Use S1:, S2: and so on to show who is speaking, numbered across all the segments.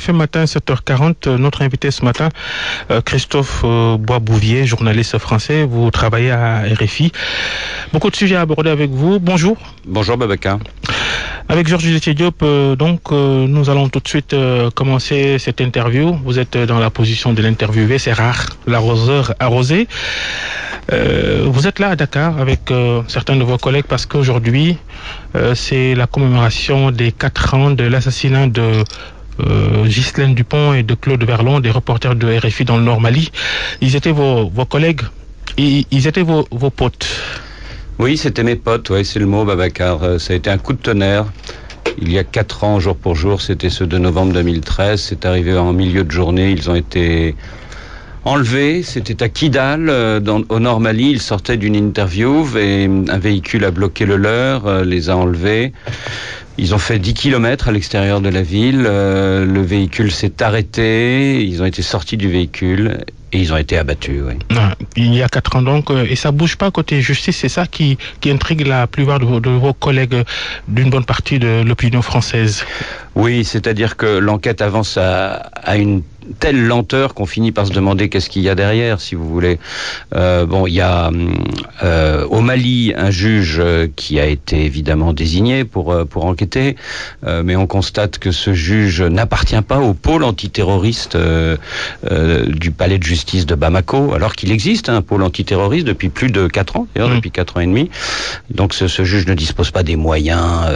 S1: Ce matin, 7h40, notre invité ce matin, Christophe Boisbouvier, journaliste français. Vous travaillez à RFI. Beaucoup de sujets à aborder avec vous. Bonjour.
S2: Bonjour Babacar.
S1: Avec Georges Diop, nous allons tout de suite commencer cette interview. Vous êtes dans la position de l'interviewé, c'est rare, l'arroseur arrosé. Vous êtes là à Dakar avec certains de vos collègues parce qu'aujourd'hui, c'est la commémoration des 4 ans de l'assassinat de Ghislaine Dupont et de Claude Verlon, des reporters de RFI dans le Nord Mali. Ils étaient vos collègues, ils étaient vos potes.
S2: Oui, c'était mes potes, ouais, c'est le mot, Babacar. Ça a été un coup de tonnerre. Il y a 4 ans, jour pour jour, c'était ce 2 novembre 2013. C'est arrivé en milieu de journée. Ils ont été enlevés. C'était à Kidal, au Nord Mali. Ils sortaient d'une interview et un véhicule a bloqué le leur, les a enlevés. Ils ont fait 10 kilomètres à l'extérieur de la ville. Le véhicule s'est arrêté. Ils ont été sortis du véhicule. Et ils ont été abattus, oui.
S1: Il y a 4 ans donc, et ça bouge pas côté justice, c'est ça qui intrigue la plupart de vos collègues d'une bonne partie de l'opinion française.
S2: Oui, c'est-à-dire que l'enquête avance à une telle lenteur qu'on finit par se demander qu'est-ce qu'il y a derrière, si vous voulez. Il y a au Mali un juge qui a été évidemment désigné pour enquêter, mais on constate que ce juge n'appartient pas au pôle antiterroriste du palais de justice de Bamako, alors qu'il existe un pôle antiterroriste depuis plus de 4 ans, d'ailleurs depuis 4 ans et demi. Donc ce juge ne dispose pas des moyens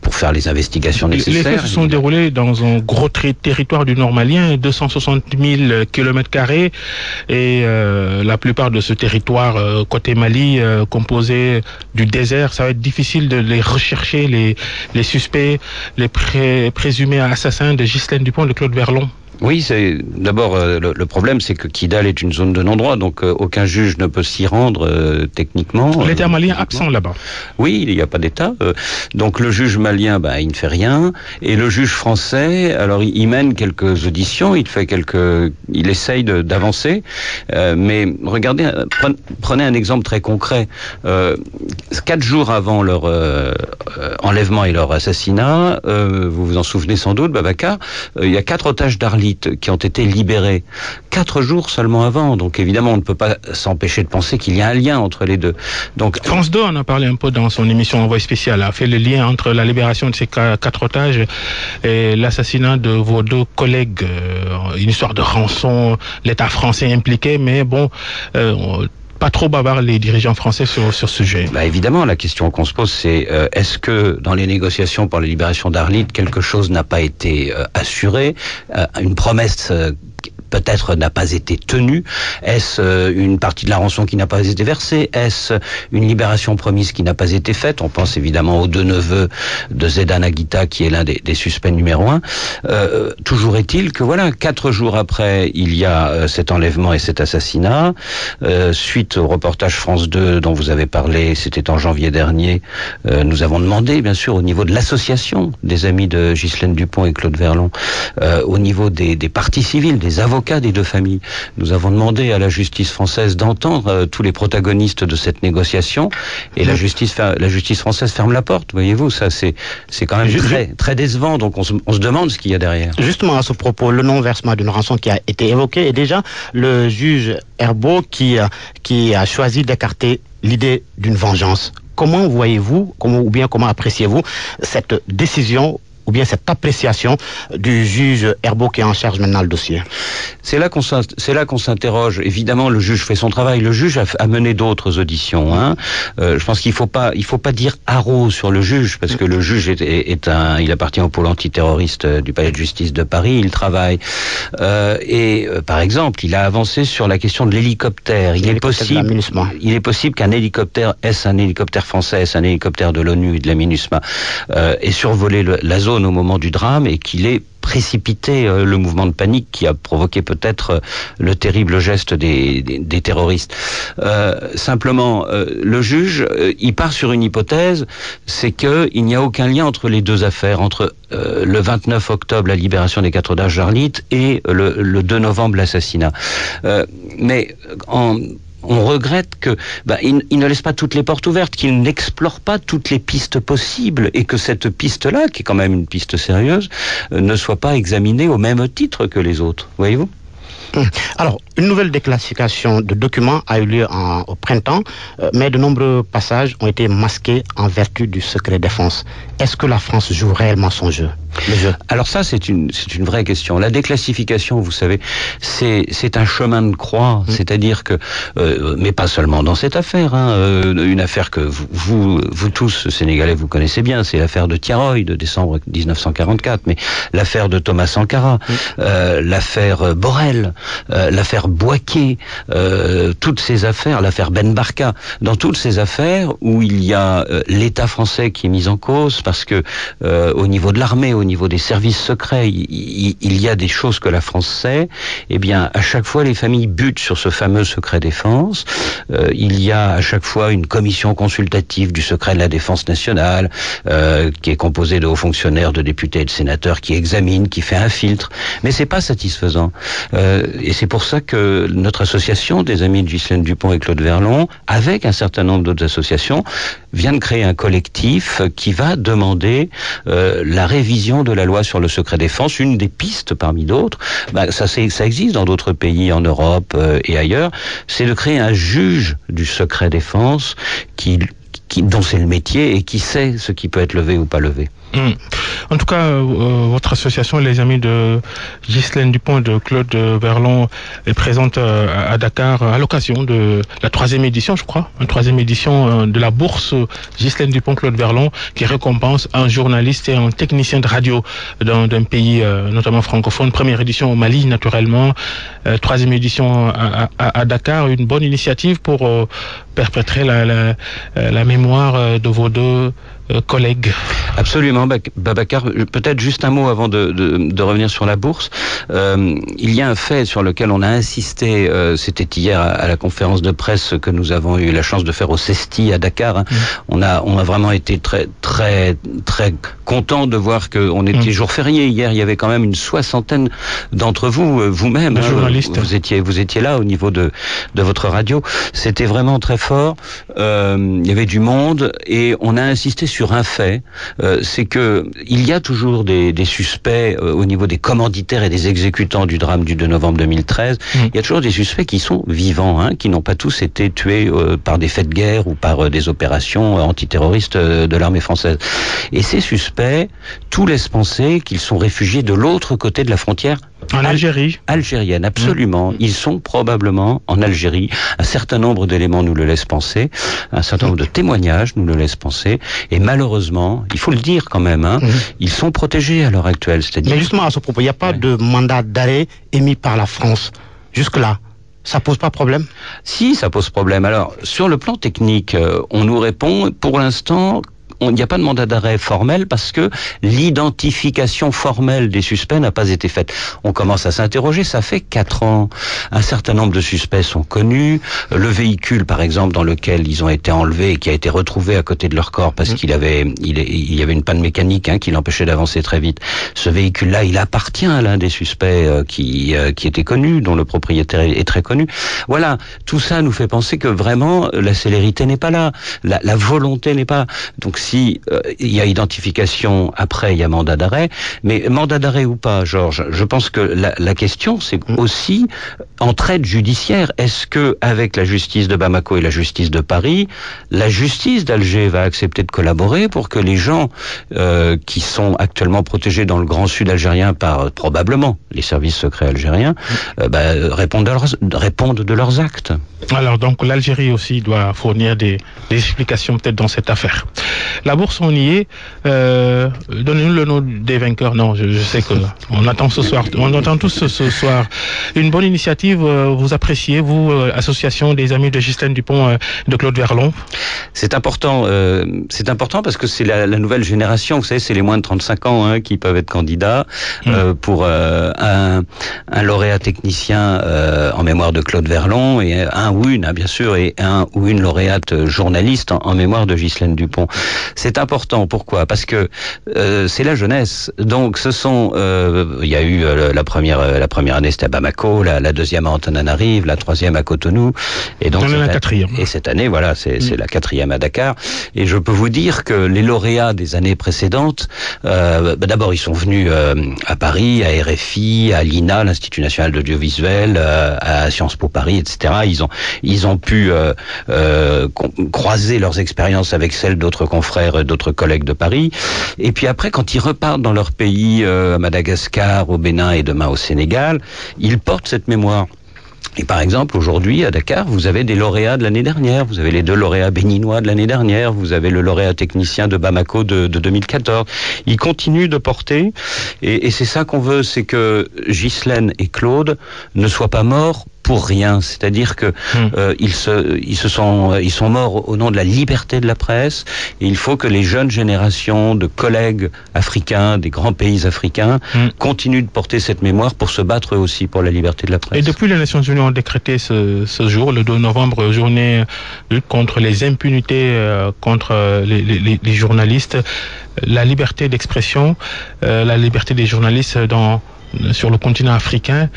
S2: pour faire les investigations nécessaires.
S1: Les faits se sont déroulés dans un gros territoire du Nord malien, 260 000 km² et la plupart de ce territoire côté Mali composé du désert, ça va être difficile de les rechercher, les suspects, les présumés assassins de Ghislaine Dupont et de Claude Verlon.
S2: Oui, c'est d'abord le problème, c'est que Kidal est une zone de non-droit, donc aucun juge ne peut s'y rendre techniquement.
S1: L'État malien absent là-bas.
S2: Oui, il n'y a pas d'État. Donc le juge malien, il ne fait rien, et le juge français, alors il mène quelques auditions, il essaye d'avancer, mais regardez, prenez un exemple très concret. 4 jours avant leur enlèvement et leur assassinat, vous vous en souvenez sans doute, Babacar, il y a 4 otages d'Arlit qui ont été libérés 4 jours seulement avant. Donc évidemment, on ne peut pas s'empêcher de penser qu'il y a un lien entre les deux. Donc
S1: France 2 en a parlé un peu dans son émission Envoyé spécial, a fait le lien entre la libération de ces 4 otages et l'assassinat de vos 2 collègues. Une histoire de rançon, l'État français impliqué, mais bon... pas trop bavard les dirigeants français sur ce sujet.
S2: Évidemment, la question qu'on se pose, c'est est-ce que dans les négociations pour la libération d'Arlit, quelque chose n'a pas été assuré, une promesse peut-être n'a pas été tenue? Est-ce une partie de la rançon qui n'a pas été versée? Est-ce une libération promise qui n'a pas été faite? On pense évidemment aux 2 neveux de Zedan Aguita, qui est l'un des suspects numéro 1. Toujours est-il que 4 jours après, il y a cet enlèvement et cet assassinat. Suite au reportage France 2 dont vous avez parlé, c'était en janvier dernier, nous avons demandé, bien sûr, au niveau de l'association des amis de Ghislaine Dupont et Claude Verlon, au niveau des parties civiles, des avocats des 2 familles. Nous avons demandé à la justice française d'entendre tous les protagonistes de cette négociation, et la justice française ferme la porte. Voyez-vous, ça c'est quand même très, très décevant. Donc on se demande ce qu'il y a derrière.
S3: Justement à ce propos, le non-versement d'une rançon qui a été évoqué, et déjà le juge Herbeau qui a choisi d'écarter l'idée d'une vengeance. Comment voyez-vous, comment appréciez-vous cette décision ou bien cette appréciation du juge Herbeau qui est en charge maintenant le dossier?
S2: C'est là qu'on s'interroge. Évidemment, le juge fait son travail. Le juge a mené d'autres auditions. Je pense qu'il faut pas dire haro sur le juge, parce que le juge il appartient au pôle antiterroriste du palais de justice de Paris. Il travaille. Par exemple, il a avancé sur la question de l'hélicoptère. Il est possible qu'un hélicoptère, est-ce un hélicoptère français, est-ce un hélicoptère de l'ONU et de la MINUSMA, ait survolé la zone au moment du drame, et qu'il ait précipité le mouvement de panique qui a provoqué peut-être le terrible geste des terroristes. Simplement, le juge, il part sur une hypothèse, c'est qu'il n'y a aucun lien entre les 2 affaires, entre le 29 octobre, la libération des 4 otages d'Arlit, et le 2 novembre, l'assassinat. Mais on regrette que il ne laisse pas toutes les portes ouvertes, qu'il n'explore pas toutes les pistes possibles, et que cette piste-là, qui est quand même une piste sérieuse, ne soit pas examinée au même titre que les autres. Voyez-vous ?
S3: Alors, une nouvelle déclassification de documents a eu lieu au printemps, mais de nombreux passages ont été masqués en vertu du secret défense. Est-ce que la France joue réellement son jeu, le jeu ?
S2: Alors ça, c'est une vraie question. La déclassification, vous savez, c'est un chemin de croix, c'est-à-dire que, mais pas seulement dans cette affaire, une affaire que vous tous, Sénégalais, vous connaissez bien, c'est l'affaire de Tiaroy de décembre 1944, mais l'affaire de Thomas Sankara, l'affaire Borel, l'affaire Boaké, toutes ces affaires, l'affaire Ben Barka, dans toutes ces affaires où il y a l'État français qui est mis en cause parce que au niveau de l'armée, au niveau des services secrets, il y a des choses que la France sait, eh bien à chaque fois les familles butent sur ce fameux secret défense. Il y a à chaque fois une commission consultative du secret de la défense nationale qui est composée de hauts fonctionnaires, de députés et de sénateurs qui examine, qui fait un filtre, mais c'est pas satisfaisant. Et c'est pour ça que notre association des amis de Ghislaine Dupont et Claude Verlon, avec un certain nombre d'autres associations, vient de créer un collectif qui va demander la révision de la loi sur le secret défense, une des pistes parmi d'autres. Ça existe dans d'autres pays en Europe et ailleurs, c'est de créer un juge du secret défense dont c'est le métier et qui sait ce qui peut être levé ou pas levé.
S1: En tout cas, votre association, les amis de Ghislaine Dupont et de Claude Verlon, est présente à Dakar à l'occasion de la 3e édition, je crois, une 3e édition de la bourse Ghislaine Dupont Claude Verlon, qui récompense un journaliste et un technicien de radio d'un pays notamment francophone. Première édition au Mali, naturellement. 3e édition à Dakar, une bonne initiative pour perpétrer la mémoire de vos deux collègues.
S2: Absolument, Babacar. Peut-être juste un mot avant de revenir sur la bourse. Il y a un fait sur lequel on a insisté, c'était hier à la conférence de presse que nous avons eu la chance de faire au CESTI à Dakar. On a vraiment été très très très content de voir qu'on était jour férié. Hier, il y avait quand même une 60aine d'entre vous, vous-même,
S1: journalistes.
S2: Vous étiez là au niveau de votre radio. C'était vraiment très fort. Il y avait du monde et on a insisté sur un fait, c'est que il y a toujours des suspects au niveau des commanditaires et des exécutants du drame du 2 novembre 2013. Il y a toujours des suspects qui sont vivants, qui n'ont pas tous été tués par des faits de guerre ou par des opérations antiterroristes de l'armée française. Et ces suspects, tout laisse penser qu'ils sont réfugiés de l'autre côté de la frontière.
S1: En Algérie.
S2: Algérienne, absolument. Ils sont probablement en Algérie. Un certain nombre d'éléments nous le laissent penser. Un certain nombre de témoignages nous le laissent penser. Et malheureusement, il faut le dire quand même, ils sont protégés à l'heure actuelle. C'est-à-dire...
S3: Mais justement, à ce propos, il n'y a pas de mandat d'arrêt émis par la France. Jusque-là. Ça pose pas problème ?
S2: Si, ça pose problème. Alors, sur le plan technique, on nous répond, pour l'instant, il n'y a pas de mandat d'arrêt formel parce que l'identification formelle des suspects n'a pas été faite. On commence à s'interroger, ça fait 4 ans. Un certain nombre de suspects sont connus. Le véhicule, par exemple, dans lequel ils ont été enlevés et qui a été retrouvé à côté de leur corps parce qu'il y avait une panne mécanique qui l'empêchait d'avancer très vite. Ce véhicule-là, il appartient à l'un des suspects qui était connu, dont le propriétaire est très connu. Voilà, tout ça nous fait penser que vraiment la célérité n'est pas là, la volonté n'est pas. Donc si il y a identification, après il y a mandat d'arrêt, mais mandat d'arrêt ou pas, Georges, je pense que la question c'est aussi en traite judiciaire. Est-ce que avec la justice de Bamako et la justice de Paris, la justice d'Alger va accepter de collaborer pour que les gens qui sont actuellement protégés dans le Grand Sud algérien par probablement les services secrets algériens répondent de leurs actes?
S1: Alors donc l'Algérie aussi doit fournir des explications peut-être dans cette affaire. La bourse, on y est. Donnez-nous le nom des vainqueurs. Non, je sais que on attend ce soir. On entend tous ce soir. Une bonne initiative. Vous appréciez, vous, association des amis de Ghislaine Dupont de Claude Verlon?
S2: C'est important. C'est important parce que c'est la nouvelle génération. Vous savez, c'est les moins de 35 ans qui peuvent être candidats pour un lauréat technicien en mémoire de Claude Verlon et un ou une, bien sûr, et un ou une lauréate journaliste en mémoire de Ghislaine Dupont. C'est important. Pourquoi? Parce que c'est la jeunesse. Donc ce sont, il y a eu la première année c'était à Bamako, la deuxième à Antananarive, la troisième à Cotonou, et donc
S1: la quatrième.
S2: Et cette année, voilà, c'est la quatrième à Dakar. Et je peux vous dire que les lauréats des années précédentes, d'abord ils sont venus à Paris, à RFI, à l'INA, l'Institut National d'Audiovisuel, à Sciences Po Paris, etc. Ils ont pu croiser leurs expériences avec celles d'autres confrères, d'autres collègues de Paris. Et puis après, quand ils repartent dans leur pays, à Madagascar, au Bénin et demain au Sénégal, ils portent cette mémoire. Et par exemple, aujourd'hui, à Dakar, vous avez des lauréats de l'année dernière. Vous avez les 2 lauréats béninois de l'année dernière. Vous avez le lauréat technicien de Bamako de 2014. Ils continuent de porter. Et c'est ça qu'on veut, c'est que Ghislaine et Claude ne soient pas morts pour rien. C'est-à-dire que ils sont morts au nom de la liberté de la presse. Et il faut que les jeunes générations de collègues africains, des grands pays africains, continuent de porter cette mémoire pour se battre eux aussi pour la liberté de la presse.
S1: Et depuis les Nations Unies ont décrété ce jour, le 2 novembre, journée lutte contre les impunités contre les journalistes, la liberté d'expression, la liberté des journalistes sur le continent africain,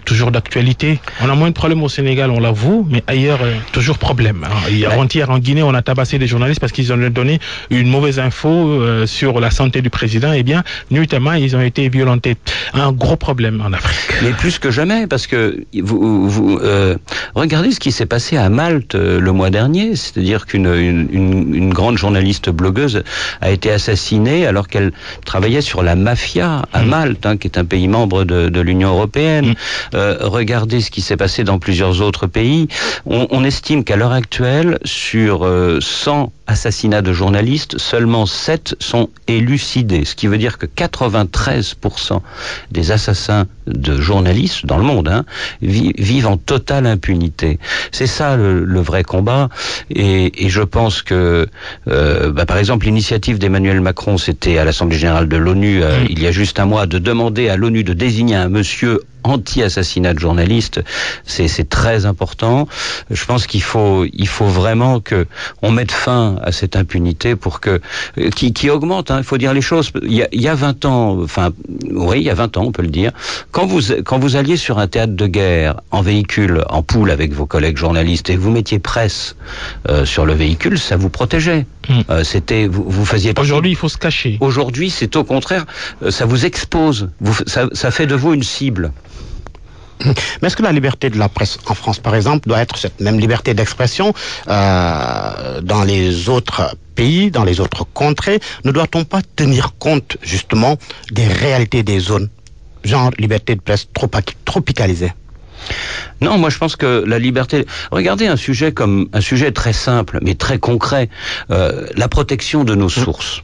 S1: toujours d'actualité. On a moins de problèmes au Sénégal, on l'avoue, mais ailleurs, toujours problème. Avant-hier, en Guinée, on a tabassé des journalistes parce qu'ils ont donné une mauvaise info sur la santé du président. Eh bien, nuitamment, ils ont été violentés. Un gros problème en Afrique.
S2: Mais plus que jamais, parce que vous regardez ce qui s'est passé à Malte le mois dernier. C'est-à-dire qu'une grande journaliste blogueuse a été assassinée alors qu'elle travaillait sur la mafia à Malte, qui est un pays membre de l'Union européenne. Regardez ce qui s'est passé dans plusieurs autres pays. On estime qu'à l'heure actuelle, sur 100 assassinats de journalistes, seulement 7 sont élucidés. Ce qui veut dire que 93% des assassins de journalistes dans le monde vivent en totale impunité. C'est ça le vrai combat. Et je pense que, par exemple, l'initiative d'Emmanuel Macron, c'était à l'Assemblée Générale de l'ONU, il y a juste un mois, de demander à l'ONU de désigner un monsieur anti-assassinat de journalistes. C'est très important. Je pense qu'il faut vraiment que on mette fin à cette impunité pour qui augmente. Il faut dire les choses. Il y a 20 ans, il y a 20 ans, on peut le dire. Quand vous alliez sur un théâtre de guerre en véhicule, en poule avec vos collègues journalistes et que vous mettiez presse sur le véhicule, ça vous protégeait. Vous faisiez.
S1: Aujourd'hui, il faut se cacher.
S2: Aujourd'hui, c'est au contraire, ça vous expose. Ça fait de vous une cible.
S3: Mais est-ce que la liberté de la presse en France, par exemple, doit être cette même liberté d'expression dans les autres pays, dans les autres contrées? Ne doit-on pas tenir compte, justement, des réalités des zones, genre liberté de presse tropicalisée?
S2: Non, moi je pense que la liberté... Regardez un sujet très simple, mais très concret, la protection de nos sources.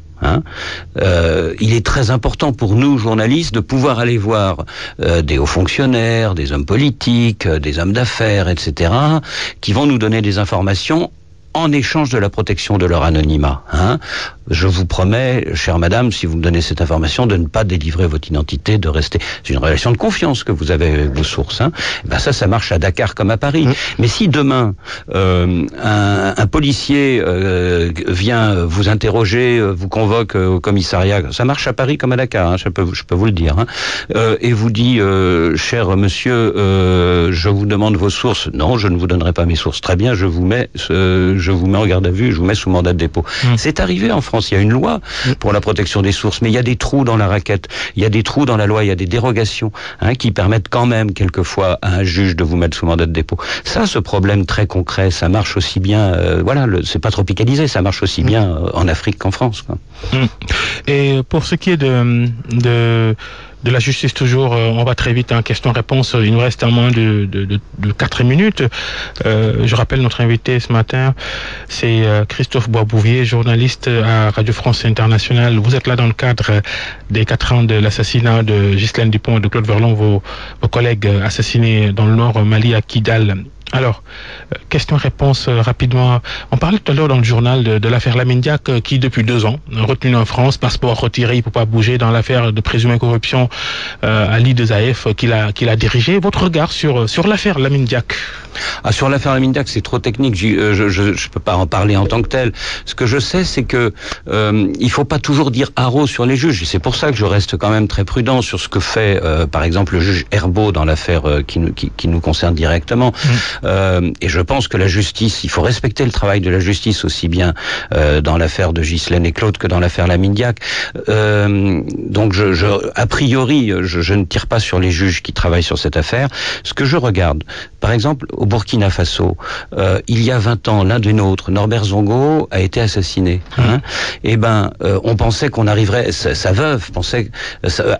S2: Il est très important pour nous, journalistes, de pouvoir aller voir des hauts fonctionnaires, des hommes politiques, des hommes d'affaires, etc., qui vont nous donner des informations en échange de la protection de leur anonymat. Je vous promets, chère madame, si vous me donnez cette information, de ne pas délivrer votre identité, de rester... C'est une relation de confiance que vous avez avec vos sources. Ça marche à Dakar comme à Paris. Mais si demain, un policier vient vous interroger, vous convoque au commissariat, ça marche à Paris comme à Dakar, je peux vous le dire, et vous dit, cher monsieur, je vous demande vos sources. Non, je ne vous donnerai pas mes sources. Très bien, je vous mets en garde à vue, je vous mets sous mandat de dépôt. C'est arrivé en France, il y a une loi pour la protection des sources, mais il y a des trous dans la raquette, il y a des trous dans la loi, il y a des dérogations qui permettent quand même quelquefois à un juge de vous mettre sous mandat de dépôt. Ça, ce problème très concret, ça marche aussi bien, c'est pas tropicalisé, ça marche aussi bien en Afrique qu'en France.
S1: Et pour ce qui est de la justice, toujours, on va très vite en question-réponse. Il nous reste un moins de 4 minutes. Je rappelle notre invité ce matin, c'est Christophe Boisbouvier, journaliste à Radio France Internationale. Vous êtes là dans le cadre des 4 ans de l'assassinat de Ghislaine Dupont et de Claude Verlon, vos collègues assassinés dans le nord Mali à Kidal Alors, question-réponse rapidement. On parlait tout à l'heure dans le journal de l'affaire Lamine Diack qui, depuis 2 ans, retenu en France, passeport retiré, il ne peut pas bouger dans l'affaire de présumée corruption à l'IAAF qu'il a dirigé. Votre regard sur l'affaire Lamine Diack?
S2: Sur l'affaire Lamine Diack, c'est trop technique. Je peux pas en parler en tant que tel. Ce que je sais, c'est que il faut pas toujours dire haro sur les juges. C'est pour ça que je reste quand même très prudent sur ce que fait, par exemple, le juge Herbeau dans l'affaire qui nous concerne directement. Et je pense que la justice, il faut respecter le travail de la justice aussi bien dans l'affaire de Ghislaine et Claude que dans l'affaire Lamine Diack. Donc, a priori, je ne tire pas sur les juges qui travaillent sur cette affaire. Ce que je regarde, par exemple, au Burkina Faso, il y a 20 ans, l'un des nôtres, Norbert Zongo, a été assassiné. Et on pensait qu'on arriverait. Sa veuve pensait,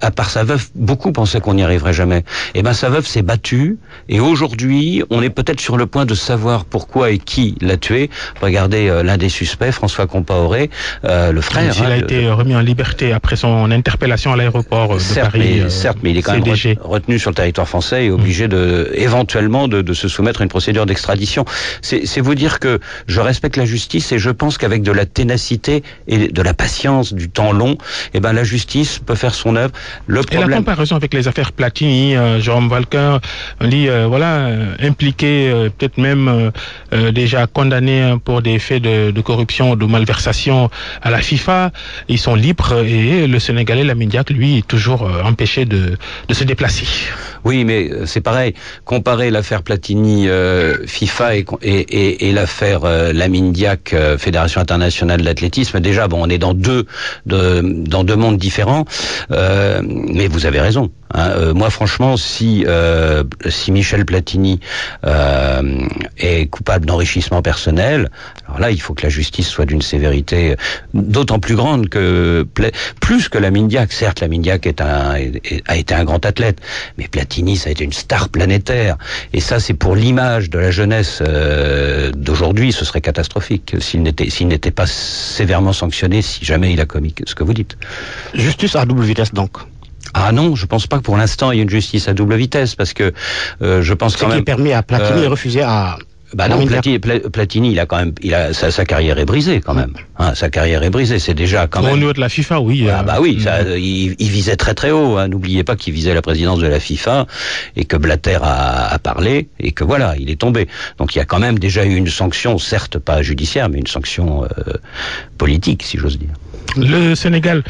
S2: à part sa veuve, beaucoup pensaient qu'on n'y arriverait jamais. Et sa veuve s'est battue. Et aujourd'hui, on est peut-être sur le point de savoir pourquoi et qui l'a tué. Regardez l'un des suspects, François Compaoré, le frère.
S1: Il a été remis en liberté après son interpellation à l'aéroport de Paris.
S2: Certes, mais il est quand même retenu sur le territoire français et obligé éventuellement de se soumettre à une procédure d'extradition. C'est vous dire que je respecte la justice et je pense qu'avec de la ténacité et de la patience, du temps long, la justice peut faire son œuvre.
S1: Et la comparaison avec les affaires Platini, Jérôme Valquin, on dit impliqué, peut-être même déjà condamné pour des faits de corruption, de malversation à la FIFA, ils sont libres et le Sénégalais Lamine Diack, lui, est toujours empêché de se déplacer.
S2: Oui, mais c'est pareil. Comparer l'affaire Platini FIFA et l'affaire Lamine Diack Fédération internationale de l'athlétisme, déjà, on est dans deux mondes différents. Mais vous avez raison. Moi, franchement, si Michel Platini est coupable d'enrichissement personnel, alors là, il faut que la justice soit d'une sévérité d'autant plus grande que plus que Lamine Diack. Certes, Lamine Diack a été un grand athlète, mais Platini, ça a été une star planétaire. Et ça, c'est pour l'image de la jeunesse d'aujourd'hui, ce serait catastrophique s'il n'était pas sévèrement sanctionné si jamais il a commis ce que vous dites.
S3: Justice à double vitesse, donc.
S2: Ah non, je pense pas que pour l'instant il y ait une justice à double vitesse, parce que je pense quand même...
S3: Ce qui est permis à Platini et refusé à...
S2: non, Platini, sa carrière est brisée quand même. Sa carrière est brisée, c'est déjà quand même...
S1: Au niveau de la FIFA, oui.
S2: Il visait très très haut. N'oubliez pas qu'il visait la présidence de la FIFA et que Blatter a parlé et que voilà, il est tombé. Donc il y a quand même déjà eu une sanction, certes pas judiciaire, mais une sanction politique, si j'ose dire.
S1: Le Sénégal,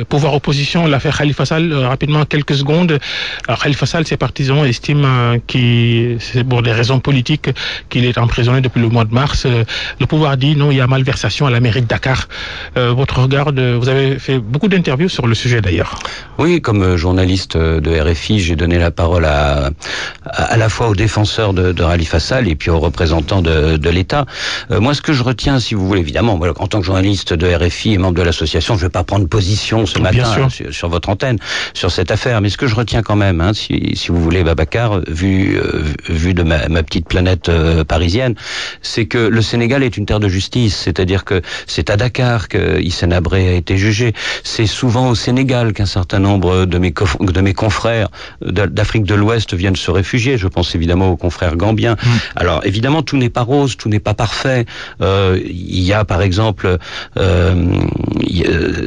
S1: pouvoir opposition, l'affaire Khalifa Sall, rapidement, quelques secondes. Alors, Khalifa Sall, ses partisans estiment c'est pour des raisons politiques qu'il est emprisonné depuis le mois de mars. Le pouvoir dit non, il y a malversation à la mairie de Dakar. Votre regard, vous avez fait beaucoup d'interviews sur le sujet d'ailleurs.
S2: Oui, comme journaliste de RFI, j'ai donné la parole à la fois aux défenseurs de Khalifa Sall et puis aux représentants de l'État. Moi, ce que je retiens, si vous voulez, évidemment, en tant que journaliste de RFI et membre de l'association, je ne vais pas prendre position ce matin sur votre antenne sur cette affaire, mais ce que je retiens quand même, si vous voulez, Babacar, vu de ma petite planète parisienne, c'est que le Sénégal est une terre de justice, c'est-à-dire que c'est à Dakar que Hissène Habré a été jugé, c'est souvent au Sénégal qu'un certain nombre de mes confrères d'Afrique de l'Ouest viennent se réfugier, je pense évidemment aux confrères gambiens. Alors évidemment, tout n'est pas rose, tout n'est pas parfait. Il y a par exemple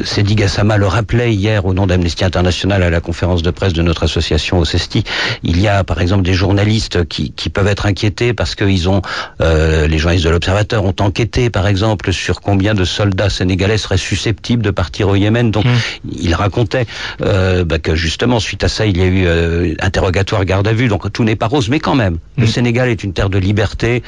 S2: Seydi Gassama le rappelait hier au nom d'Amnesty International à la conférence de presse de notre association au CESTI. Il y a par exemple des journalistes qui peuvent être inquiétés parce que les journalistes de l'Observateur ont enquêté par exemple sur combien de soldats sénégalais seraient susceptibles de partir au Yémen. Donc il racontait que justement suite à ça il y a eu interrogatoire, garde à vue. Donc tout n'est pas rose, mais quand même le Sénégal est une terre de liberté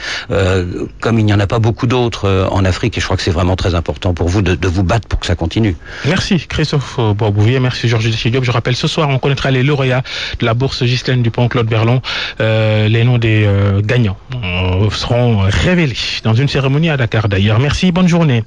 S2: comme il n'y en a pas beaucoup d'autres en Afrique, et je crois que c'est vraiment très important pour vous de vous battre pour que ça continue.
S1: Merci Christophe Boisbouvier, merci Georges Diop. Je rappelle, ce soir on connaîtra les lauréats de la bourse Ghislaine Dupont-Claude Berlon. Les noms des gagnants seront révélés dans une cérémonie à Dakar d'ailleurs. Merci, bonne journée.